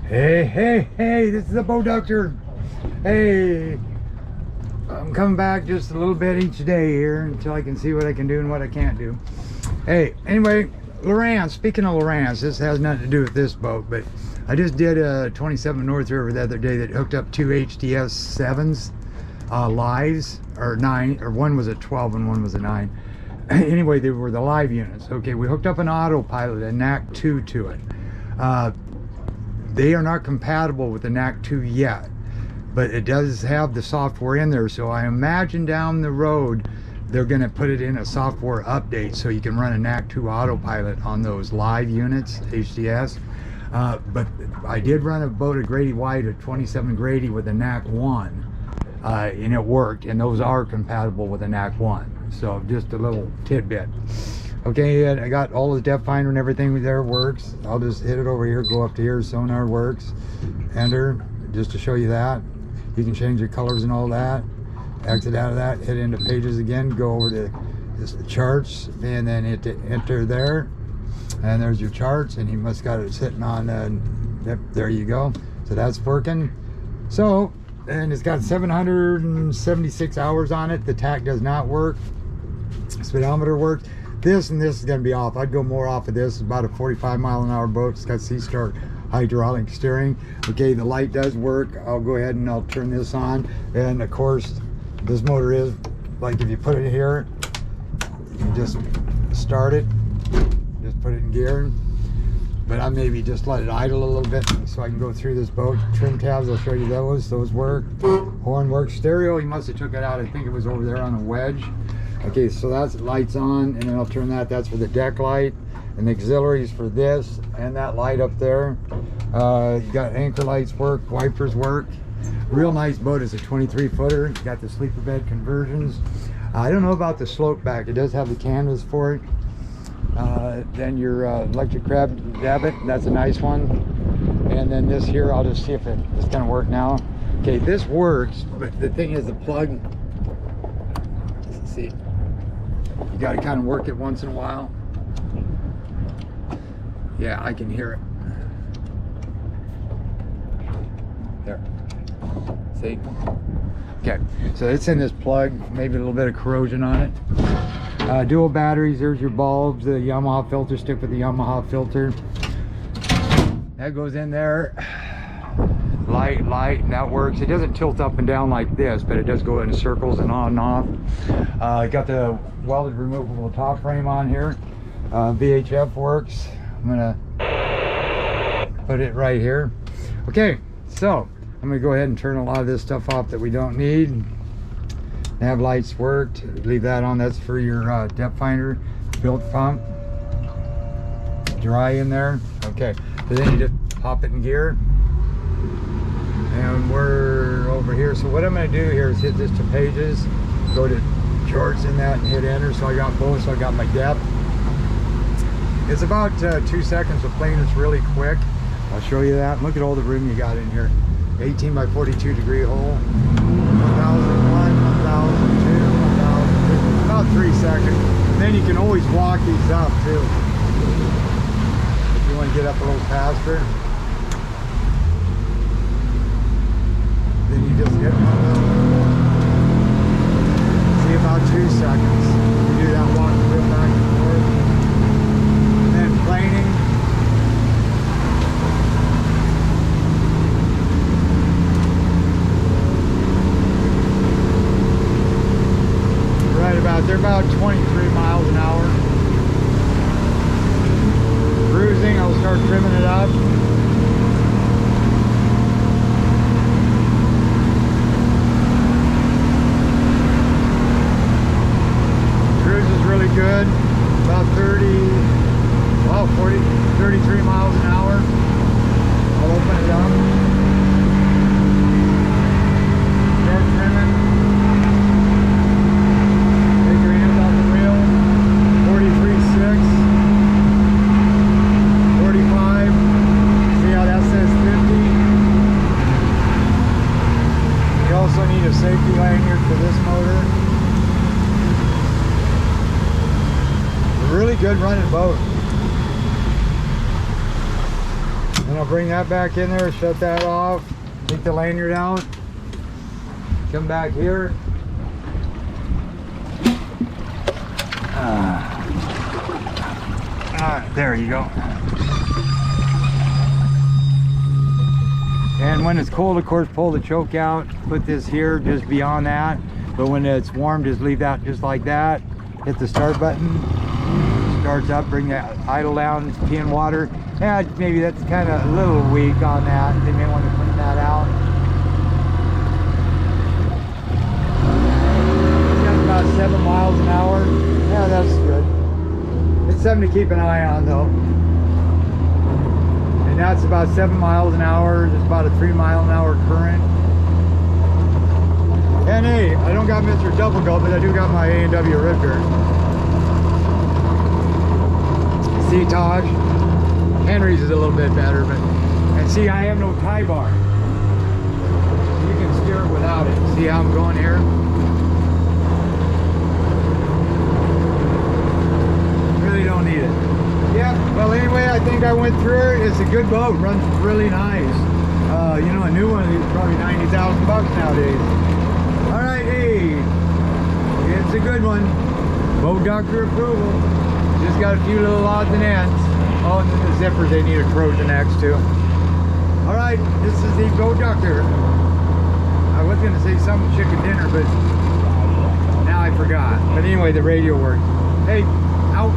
Hey, this is the Boat Doctor. Hey, I'm coming back just a little bit each day here until I can see what I can do and what I can't do. Hey, anyway, Lowrance, speaking of Lowrance, this has nothing to do with this boat, but I just did a 27 North River the other day that hooked up two HTS 7s lives, or 9, or one was a 12 and one was a 9. Anyway, they were the live units. Okay, we hooked up an autopilot, a NAC 2 to it. They are not compatible with the NAC 2 yet, but it does have the software in there, so I imagine down the road they're going to put it in a software update so you can run a NAC 2 autopilot on those live units, HDS. But I did run a boat at Grady White, a 27 Grady with a NAC 1, and it worked, and those are compatible with a NAC 1. So just a little tidbit. Okay, I got all the depth finder and everything there works. I'll just hit it over here, go up to here, sonar works, enter, just to show you that. You can change your colors and all that. Exit out of that, hit into pages again, go over to this charts, and then hit enter there. And there's your charts, and you must got it sitting on, yep, there you go. So that's working. So, and it's got 776 hours on it. The tack does not work. Speedometer works. This and this is going to be off. I'd go more off of this. It's about a 45-mile-an-hour boat. It's got C-start hydraulic steering. Okay, the light does work. I'll go ahead and I'll turn this on. And of course, this motor is, like if you put it here, you can just start it. Just put it in gear. But I maybe just let it idle a little bit so I can go through this boat. Trim tabs, I'll show you those. Those work. Horn works. Stereo, he must have took it out. I think it was over there on a wedge. Okay, so that's lights on, and then I'll turn that. That's for the deck light, and the auxiliaries for this and that light up there. You got anchor lights work, wipers work. Real nice boat. It's a 23-footer. You got the sleeper bed conversions. I don't know about the slope back. It does have the canvas for it. Then your electric crab debit. That's a nice one. And then this here, I'll just see if it's gonna work now. Okay, this works, but the thing is the plug. Let's see. You got to kind of work it once in a while. Yeah, I can hear it. There. See? Okay, so it's in this plug. Maybe a little bit of corrosion on it. Dual batteries. There's your bulbs. The Yamaha filter stick with the Yamaha filter. That goes in there. Light, and that works. It doesn't tilt up and down like this, but it does go in circles and on and off. Got the welded removable top frame on here. VHF works. I'm gonna put it right here. Okay, so I'm gonna go ahead and turn a lot of this stuff off that we don't need. Nav lights worked. Leave that on. That's for your depth finder. Built pump. Dry in there. Okay, so then you just pop it in gear. And we're over here. So what I'm going to do here is hit this to pages, go to charts in that and hit enter. So I got both. So I got my depth. It's about 2 seconds of playing. It's really quick. I'll show you that. Look at all the room you got in here. 18 by 42 degree hole. 1001, 1002, 1003. About 3 seconds. And then you can always walk these up too. If you want to get up a little faster. Then you just hit one of them. See, about 2 seconds. You do that walk real back and forth. And then planing. They're about 23 miles an hour. Cruising, I'll start trimming it up. Good, about 30, well, 40, 33 miles an hour. I'll open it up. Start trimming. Take your hands off the wheel. 43.6. 45. See how that says 50. You also need a safety lanyard for this motor. Really good running boat. And I'll bring that back in there, shut that off, take the lanyard out, come back here. There you go. And when it's cold, of course, pull the choke out, put this here just beyond that. But when it's warm, just leave that just like that. Hit the start button, starts up, bring that idle down, pee in water. Yeah, maybe that's kind of a little weak on that. They may want to clean that out. It's got about 7 miles an hour. Yeah, that's good. It's something to keep an eye on though. And that's about 7 miles an hour. It's about a 3 mile an hour current. And hey, I don't got Mr. Double Gulp, but I do got my A&W Ripper. See, Taj? Henry's is a little bit better, but... And see, I have no tie bar. You can steer it without it. See how I'm going here? Really don't need it. Yeah, well anyway, I think I went through it. It's a good boat, runs really nice. You know, a new one is probably 90,000 bucks nowadays. All right, hey, it's a good one. Boat doctor approval. Just got a few little odds and ends. Oh, and then the zippers, they need a corrosion X too. All right, this is the boat doctor. I was gonna say some chicken dinner, but now I forgot. But anyway, the radio works. Hey, out.